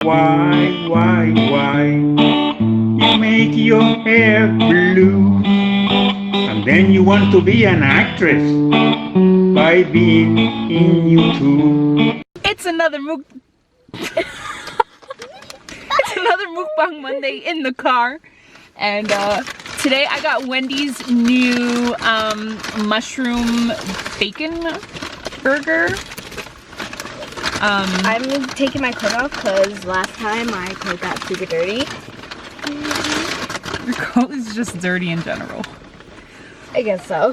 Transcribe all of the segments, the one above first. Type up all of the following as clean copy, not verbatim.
Why you make your hair blue and then you want to be an actress by being in YouTube. It's another mukbang Monday in the car, and today I got Wendy's new mushroom bacon burger. I'm taking my coat off because last time my coat got super dirty. Your coat is just dirty in general. I guess so.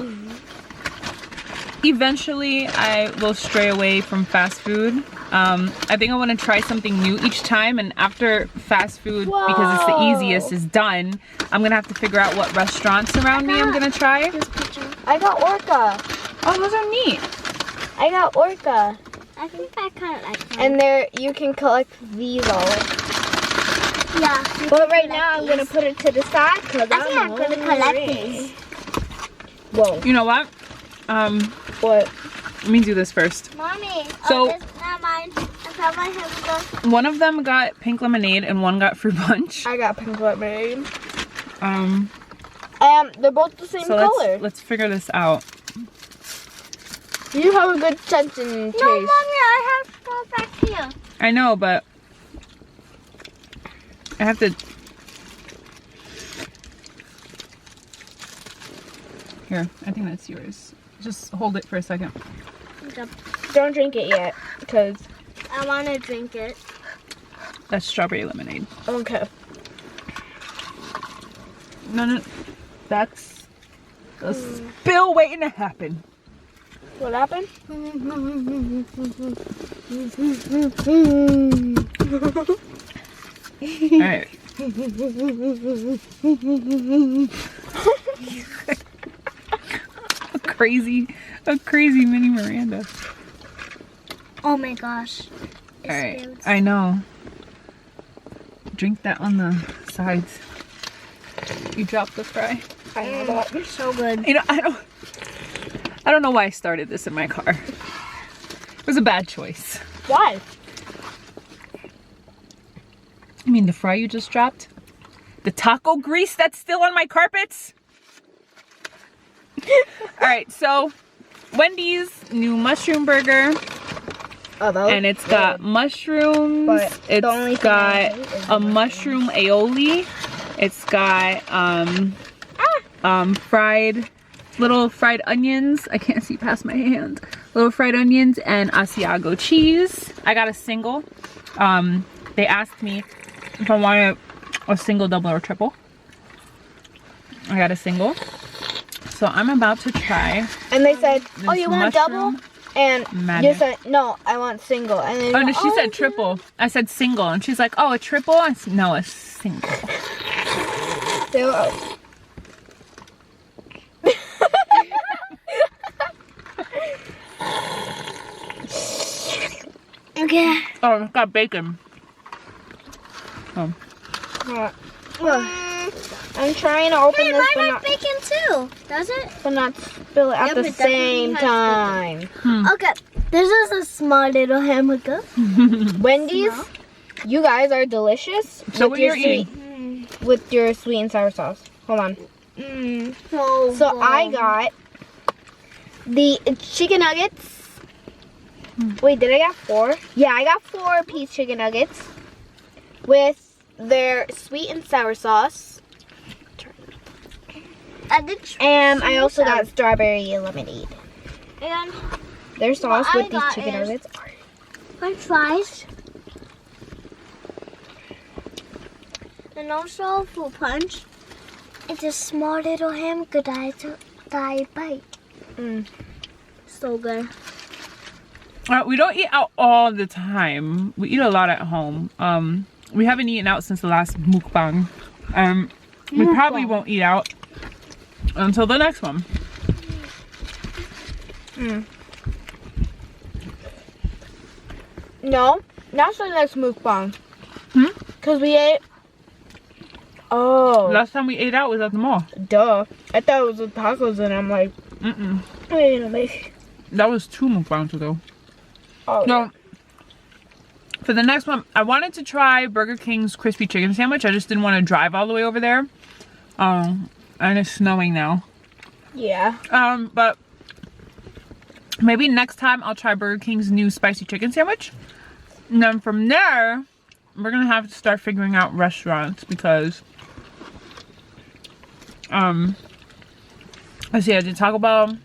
Eventually, I will stray away from fast food. I think I want to try something new each time, and after fast food, because it's the easiest, is done, I'm gonna have to figure out what restaurants around me I'm gonna try. I got orca. Oh, those are neat. I got orca. I think I kind of like them. And there, you can collect these all. Yeah. But right now, I'm gonna put it to the side because I think I'm going to collect these. Whoa. You know what? What? Let me do this first. Mommy. So- this is not mine. I found my hamburger. One of them got pink lemonade and one got fruit punch. I got pink lemonade. They're both the same So color. let's figure this out. You have a good sense in taste. No, Mommy, I have to go back here. I know, but I have to. Here, I think that's yours. Just hold it for a second. Don't drink it yet, because... I want to drink it. That's strawberry lemonade. Okay. No, that's a spill waiting to happen. What happened? All right. a crazy mini Miranda. Oh my gosh. All right, I know. Drink that on the sides. You dropped the fry. I know that. It's so good. You know, I don't know why I started this in my car. It was a bad choice. Why? I mean, the fry you just dropped, the taco grease that's still on my carpets. All right, so Wendy's new mushroom burger, and it's got mushrooms. But It's the only thing got I hate is a mushroom aioli. It's got little fried onions. I can't see past my hand. Little fried onions and Asiago cheese. I got a single. They asked me if I wanted a single, double, or triple. I got a single. So I'm about to try. And they said, this oh, you want a double? mushroom And madness. you said, no, I want single. And then Oh no, she said triple. I said single, and she's like, oh, a triple? I said, no, a single. They were, Okay. Oh, it's got bacon. Oh. I'm trying to open Hey, this, mine has bacon too. Does it? but not spill it at Yep, the it definitely same has time. Okay. This is a small little hamburger. Wendy's, you guys are delicious. So what you're eating? With your sweet and sour sauce. Hold on. So I got the chicken nuggets. Wait, did I get 4? Yeah, I got 4-piece chicken nuggets with their sweet and sour sauce. And I also got strawberry lemonade. And Their sauce What I with these got chicken is- nuggets. French fries. And also fruit punch. It's a small little hamburger that I bite. So good. We don't eat out all the time. We eat a lot at home. We haven't eaten out since the last mukbang. We probably won't eat out until the next one. No, that's the next mukbang. Hmm? Because we ate. Oh, Last time we ate out was at the mall. duh. I thought it was the tacos, and I'm like, wait a minute. That was 2 mukbangs ago. Oh, No, For the next one, I wanted to try Burger King's crispy chicken sandwich. I just didn't want to drive all the way over there. And it's snowing now. Yeah. But maybe next time I'll try Burger King's new spicy chicken sandwich. And then from there, we're gonna have to start figuring out restaurants because let's see, I did Taco Bell.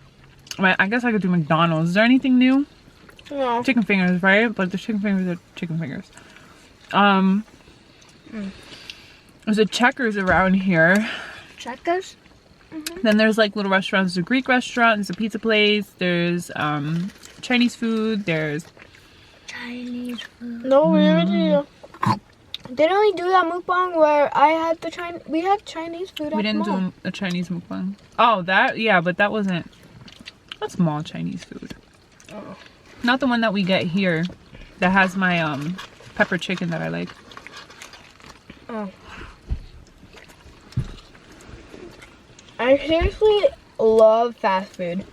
I guess I could do McDonald's. Is there anything new? No. Chicken fingers, right? But the chicken fingers are chicken fingers. There's a Checkers around here. Checkers? Then there's like little restaurants. There's a Greek restaurant, there's a pizza place, there's Chinese food, there's Chinese food. No, we already didn't we do that mukbang where I had we had Chinese food at we didn't the mall. do a Chinese mukbang. Oh, that, yeah, but that wasn't, that's small Chinese food. Oh. Not the one that we get here that has my pepper chicken that I like. Oh. I seriously love fast food.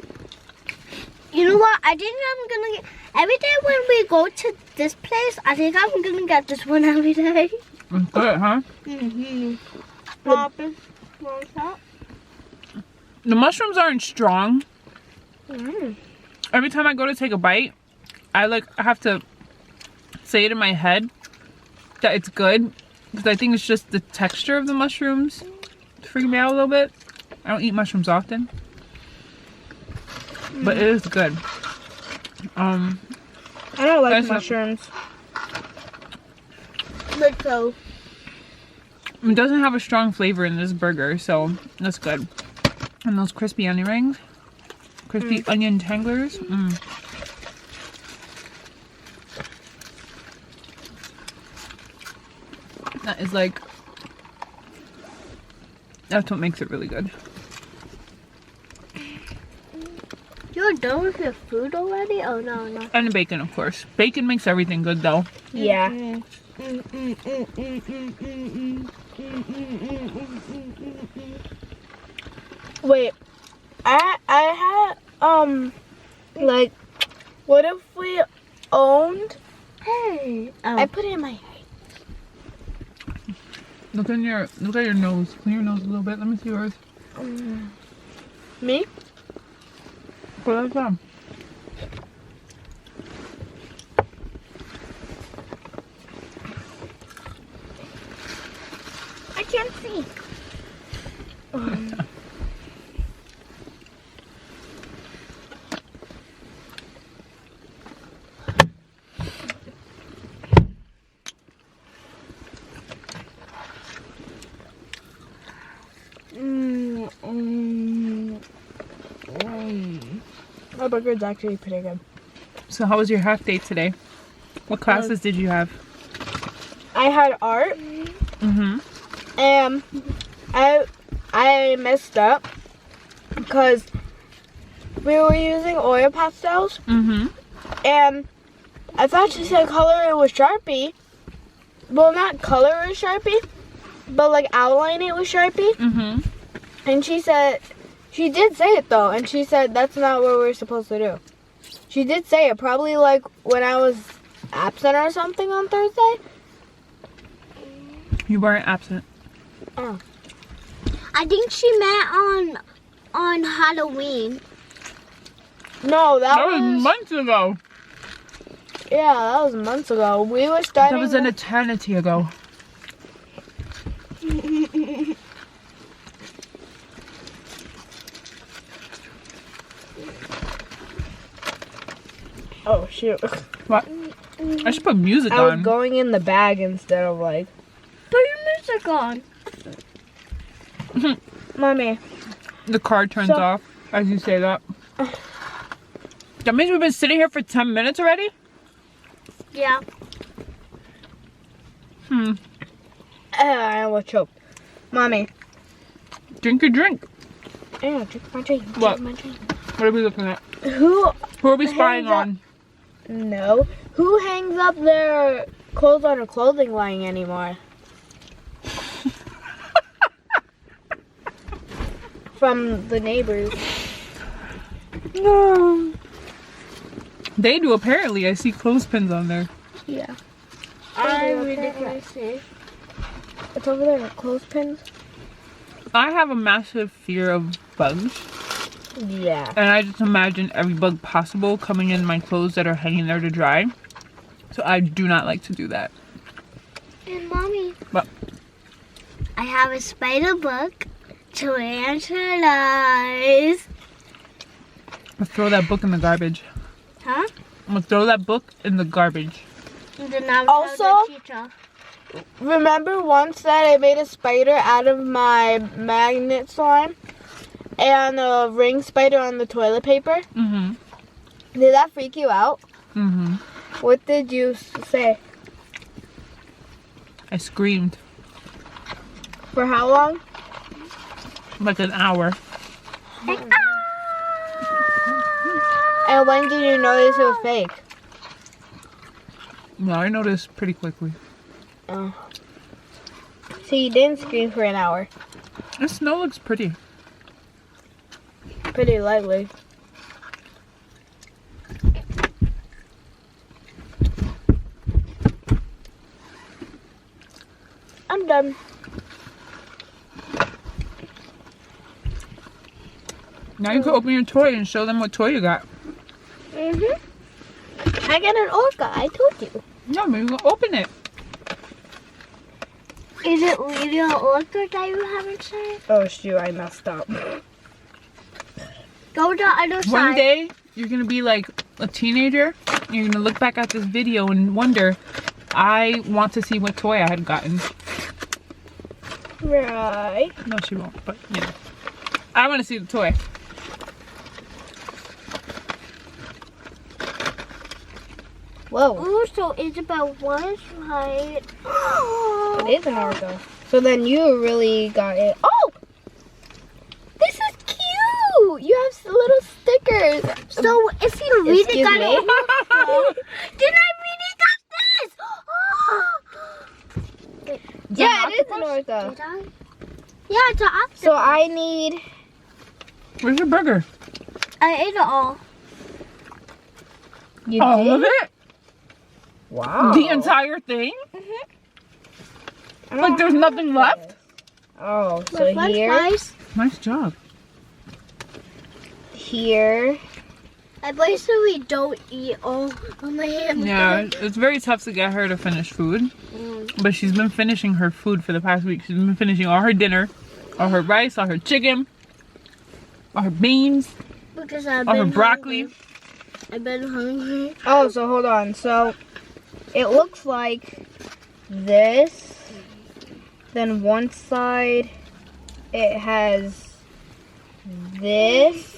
You know what? I think I'm gonna get every day when we go to this place. I think I'm gonna get this one every day. It's good, huh? The mushrooms aren't strong. Every time I go to take a bite, I have to say it in my head that it's good because I think it's just the texture of the mushrooms freaking me out a little bit. I don't eat mushrooms often, but it is good. I don't like mushrooms. But so It doesn't have a strong flavor in this burger, so that's good. And those crispy onion rings, crispy onion tanglers. That is like, that's what makes it really good. you're done with your food already? Oh no. And the bacon, of course. Bacon makes everything good, though. Yeah. Wait, I had like, what if we owned? Hey. I put it in my head. Look at your nose. Clean your nose a little bit. Let me see yours. Me? Put that down. I can't see. My burger is actually pretty good. So how was your half day today? What classes did you have? I had art. And I messed up because we were using oil pastels. And I thought she said color it with Sharpie. Well, not color it with Sharpie, but like outline it with Sharpie. And she said, she did say it though, and she said that's not what we're supposed to do. She did say it, probably like when I was absent or something on Thursday. You weren't absent. Oh. I think she meant on Halloween. No, that was months ago. Yeah, that was months ago. We were starting. That was an eternity ago. Oh shoot! What? I should put music I was on. going in the bag instead of like. Put your music on. Mommy. The car turns off as you say that. That means we've been sitting here for 10 minutes already? Yeah. I will choke. Mommy. Drink your drink. Yeah, drink my drink. What? Drink my drink. What are we looking at? Who are we spying hangs up- on? No. Who hangs up their clothes on a clothing line anymore? From the neighbors. No. They do apparently. I see clothespins on there. Yeah. I you really okay? can't see. It's over there. Clothespins. I have a massive fear of bugs. Yeah. And I just imagine every bug possible coming in my clothes that are hanging there to dry. So I do not like to do that. And mommy. What? I have a spider book. Tarantulas. I'll throw that book in the garbage. Huh? I'm gonna throw that book in the garbage. And then I'll Also- tell the teacher. Remember once that I made a spider out of my magnet slime and a ring spider on the toilet paper? Mm-hmm. Did that freak you out? Mm-hmm. What did you say? I screamed For how long? like an hour. And when did you notice it was fake? No, I noticed pretty quickly. Oh. So you didn't scream for an hour. The snow looks pretty. Pretty lightly. I'm done. Now you can open your toy and show them what toy you got. I got an orca, I told you. No, but you can open it. Is it really an orca that you haven't said? Oh shoot, I messed up. Go to the other side. One day, you're gonna be like a teenager. And you're gonna look back at this video and wonder, I want to see what toy I had gotten. Right. No, she won't, but you know. I want to see the toy. Whoa. Ooh, so Isabel was right. It is an orca. So then you really got it. Oh! This is cute! You have little stickers. So if you really Excuse got me? it, then I really got this. Yeah, it is an orca. Did I? Yeah, it's an octopus. So I need... Where's your burger? I ate it all. You All did? of it? Wow. The entire thing? I don't Like there's have nothing left? this. Oh, My so french here, fries. Nice job. here. I basically don't eat all of my hamburgers. Yeah, it's very tough to get her to finish food. But she's been finishing her food for the past week. She's been finishing all her dinner, all her rice, all her chicken, all her beans, Because I've all her been broccoli. hungry. I've been hungry. Oh, so hold on. So it looks like this. Then one side it has this.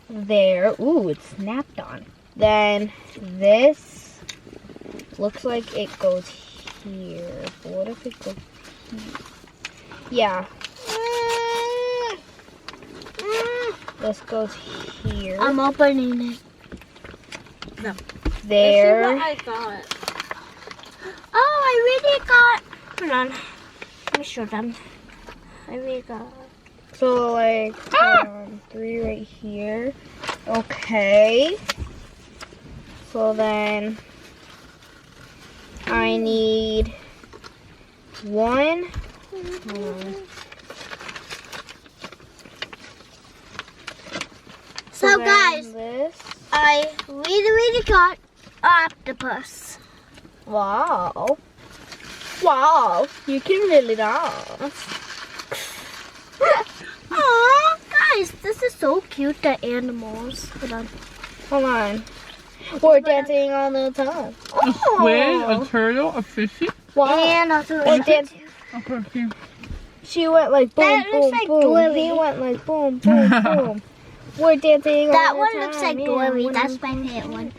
There. Ooh, it's snapped on. Then this looks like it goes here. But what if it goes here? Yeah. This goes here. I'm opening it. There. I got. Oh, I really got. Hold on. Let me show them. I really got. So like 3 right here. Okay. So then I need 1. Hold on. So then guys, this. I really got octopus. Wow. Wow. You can really dance. Aw, guys, this is so cute. The animals. Hold on. Hold on. We're dancing all the time. A squid, a turtle, a fishy. Wow. And also We're dancing. Okay. She went like boom, That boom, looks like boom. Doily. He went like boom, boom, boom. We're dancing that all the one time. looks like yeah. Doily. That's my favorite one.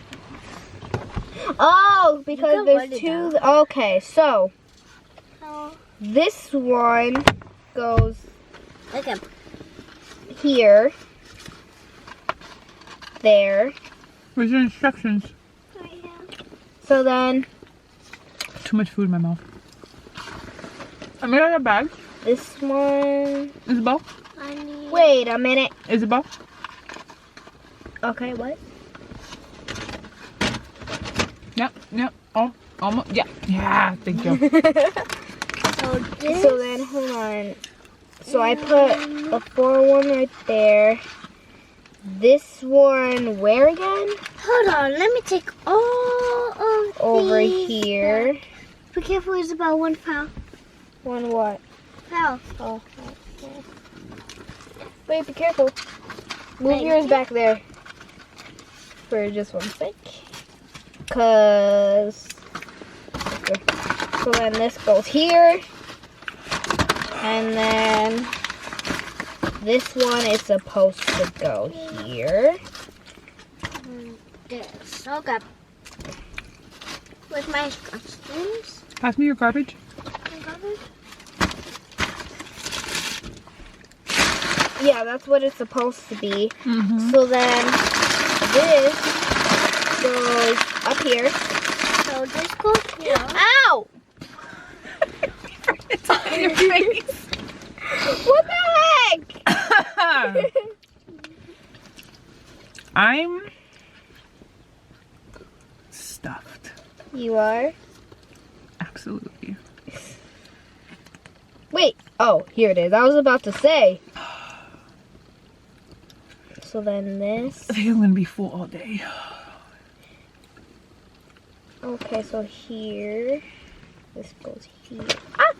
Oh, because can there's write it 2. Okay, so Oh, this one goes okay. here, there. Where's your instructions? So then Too much food in my mouth. I'm gonna get a bag. this one. Isabel? I need. Wait a minute. Isabel? Okay, what? Yep. Yeah. Oh, almost. Yeah. Yeah. Thank you. So this. So then, hold on. So I put the 4 one right there. This one, where again? Hold on, let me take all of Over these here. back. Be careful, it's about 1 foul. One what? Foul. Oh. Okay. Wait, be careful. Move Thank yours you. back there. For just 1 sec. Cause. So then this goes here. And then this one is supposed to go here. This. Okay. With my instructions. Pass me your garbage. Yeah, that's what it's supposed to be. Mm-hmm. So then this goes up here. So this goes here. Ow! It's all in your face. What the heck? I'm stuffed. You are? Absolutely. Wait. Oh, here it is. I was about to say. So then this. I think I'm gonna be full all day. Okay, so here. This goes here. Ah!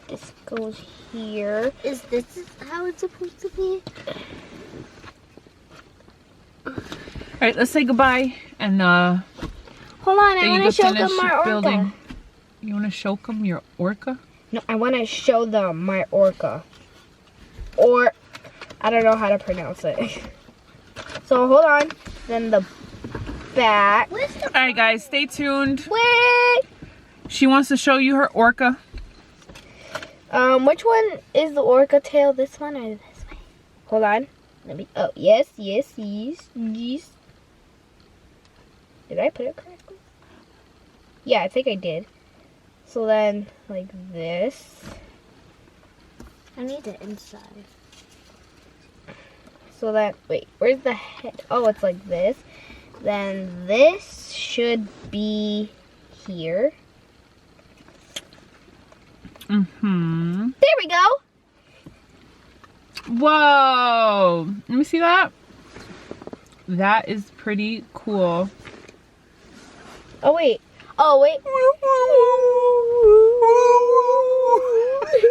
This goes here. Is this how it's supposed to be? All right, let's say goodbye and Hold on, I then you want go to show finish them my orca. building. You want to show them your orca? No, I want to show them my orca. Or, I don't know how to pronounce it. So hold on. Then the back. Where's the All right, guys, stay tuned. Wait. She wants to show you her orca. Which one is the orca tail? This one or this way? Hold on. Let me. Oh, yes. Did I put it correctly? Yeah, I think I did. So then, like this. I need the inside. So that, wait, where's the head? Oh, it's like this. Then this should be here. Mm-hmm. There we go. Whoa! Let me see that. That is pretty cool. Oh, wait. Oh, wait.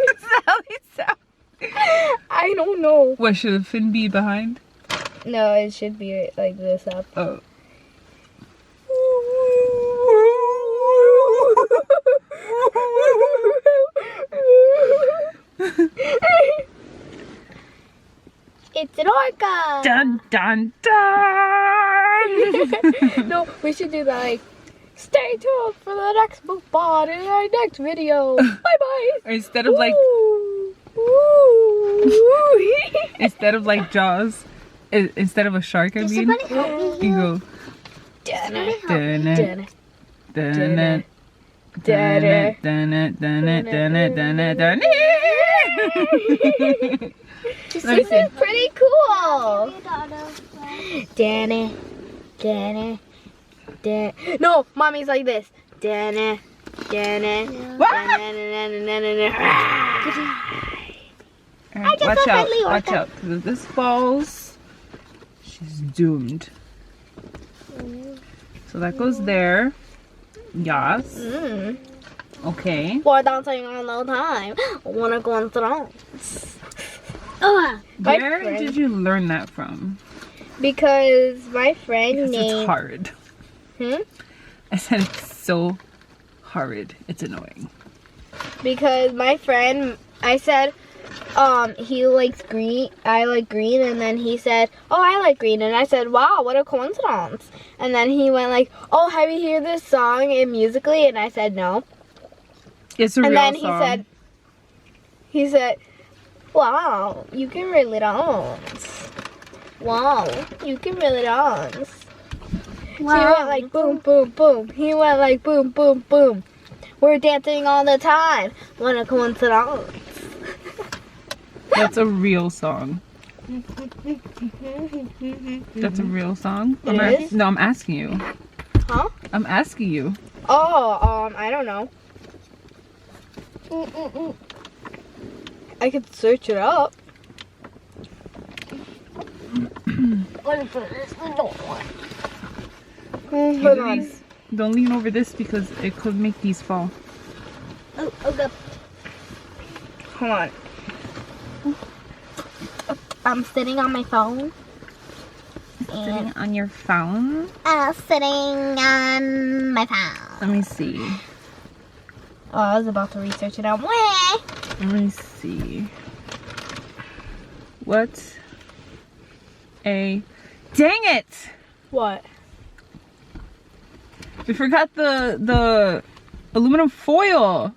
That's how they sound. I don't know. What, should the fin be behind? No, it should be like this up. Oh. It's an orca. Dun dun dun! No, we should do that like, stay tuned for the next book pod in our next video. Bye-bye. Or instead of like, instead of like Jaws, instead of a shark, I Does mean, somebody help me you here? go. Somebody help me. Dun dun dun dun dun dun dun dun. This Let me is see. pretty cool. Danny. No, mommy's like this. Danny. Alright, just watch saw out, Friendly watch Orca. out. 'Cause if this falls, she's doomed. So that goes there. Yes. Okay. We're dancing all the time. Wanna go on throne? Oh, My Where friend. did you learn that from? Because my friend Because it's named. hard. I said it's so hard. It's annoying. Because my friend, I said, he likes green, I like green, and then he said, oh, I like green, and I said, wow, what a coincidence. And then he went like, oh, have you heard this song in Musically? And I said, no. It's a And real then song. he said, wow, you can really dance. Wow, you can really dance. She went like boom, boom, boom. He went like boom, boom, boom. We're dancing all the time. What a coincidence. That's a real song. That's a real song? It is? No, I'm asking you. Huh? I'm asking you. Oh, I don't know. I could search it up. Hold on. These, don't lean over this because it could make these fall. Oh, okay. Hold on. I'm sitting on my phone. Sitting on your phone? Sitting on my phone. Let me see. Oh, I was about to research it out. Let me see. What a... Dang it! What? We forgot the aluminum foil.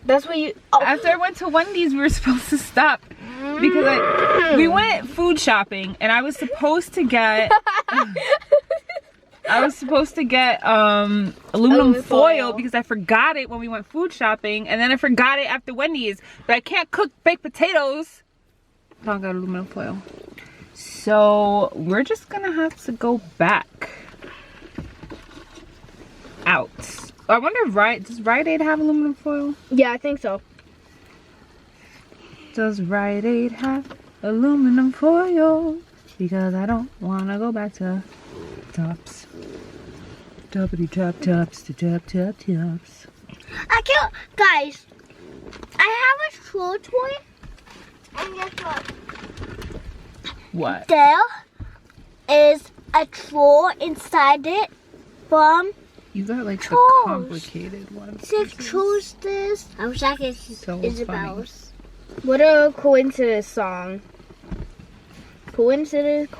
That's what you... Oh. After I went to Wendy's, we were supposed to stop because we went food shopping and I was supposed to get aluminum foil because I forgot it when we went food shopping, and then I forgot it after Wendy's. But I can't cook baked potatoes. I don't got aluminum foil. So we're just gonna have to go back out. I wonder if does Rite Aid have aluminum foil? Yeah, I think so. Does Rite Aid have aluminum foil? Because I don't want to go back to Tops. Toppity top tops to top tops. Guys, I have a troll toy. And guess what? What? There is a troll inside it from You got like the Trolls. complicated one. Six Trolls this. I wish I could So Isabel's. What a coincidence song. Coincidence.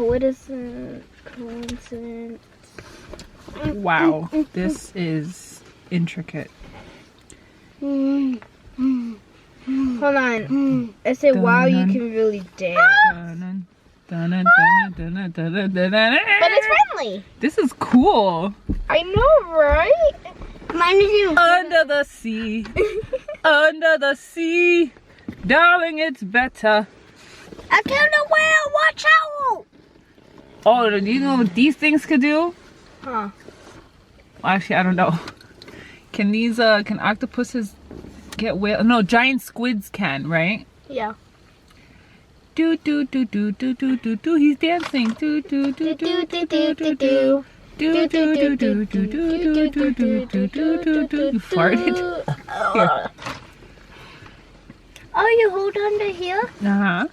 Wow, this is intricate. Hold on. I said, wow, you can really dance. But it's friendly. This is cool. I know, right? Mine is even Under the sea, under the sea, darling, it's better. I killed a whale. Watch out! Oh, do you know what these things could do? Huh. Well, actually, I don't know. Can these, can octopuses get whale? No, giant squids can, right? Yeah. Do do do do do do do do. He's dancing. Do do do do do do do do. Do do do do do do do do do do do do. You farted. Here. Oh, you hold on to here? Uh-huh.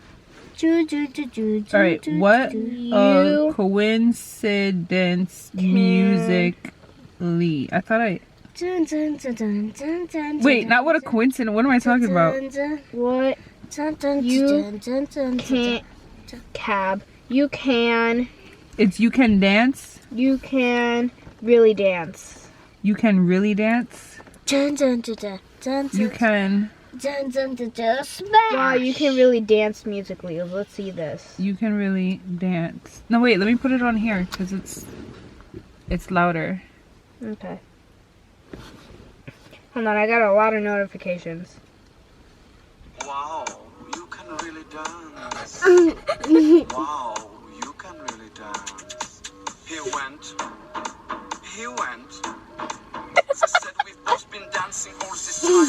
All right. What a coincidence musically. I thought I. Wait, not what a coincidence. What am I talking about? What? You can't. Cab. You can. It's you can dance. You can really dance. You can really dance. You can. Wow, you can really dance musically. Let's see this. You can really dance. No, wait. Let me put it on here because it's louder. Okay. Hold on, I got a lot of notifications. Wow, you can really dance. Wow, you can really dance. He went. They said we've both been dancing all this time. What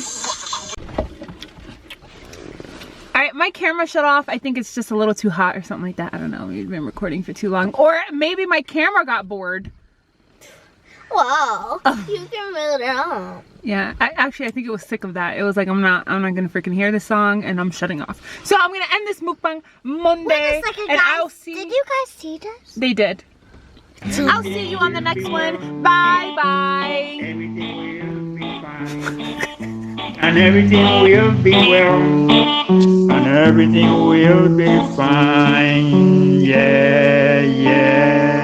a Alright, my camera shut off. I think it's just a little too hot or something like that. I don't know. We've been recording for too long. Or maybe my camera got bored. Wow, you can really dance. Yeah, I think it was sick of that. It was like, I'm not gonna freaking hear this song, and I'm shutting off. So I'm gonna end this mukbang Monday. Wait a second, and guys. I'll see. Did you guys see this? They did. I'll see you on the next one. Bye bye. Everything will be fine. And everything will be well. And everything will be fine. Yeah, yeah.